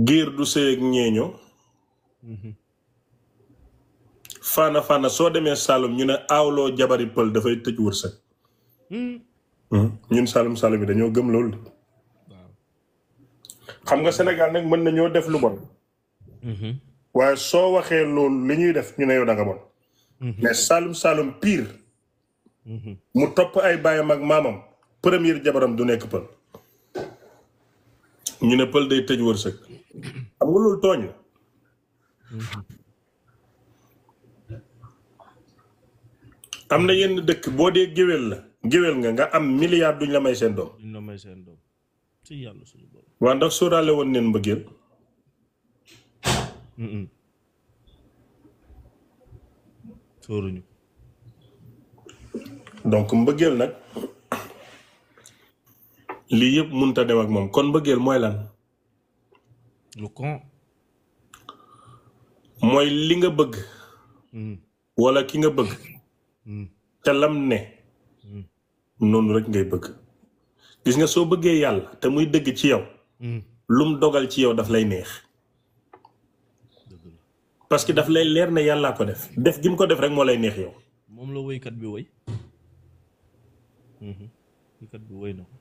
giir du sëy ak ñeeño faana soo demee Saalum ñu ne aawloo jabari pël dafay tëj wërsëg ñun Saalum yi dañoo gëm loolu xam nga Sénégal nag mën nañoo def lu bon waaye soo waxee loolu li ñuy def ñu ne yow da nga bon mais Saalum pire mu topp ay baayam ak maamam première jabaram du nekk pël ñu ne pël day tëj wërsëg xam nga loolu tooñ la am na yenn dëkk boo dee géwél nga am milliard duñ la may seen doom ci yàlla suñu borom waa ndax sóoraale woon neen mbëggeel sóoruñu donc mbëggeel nag lii yëpp munta dem ak moom kon mbëggeel mooy lan lu kon mooy li nga bëgg walla ki nga bëgg te lam ne noonu rek ngay bëgg gis nga soo bëggee yàlla te muy dëgg ci yow lum dogal ci yow daf lay neex parce que daf lay leer ne yàllaa ko def gi mu ko def rek moo lay neex yow moom la woykat bi woy woykat bi woy na ko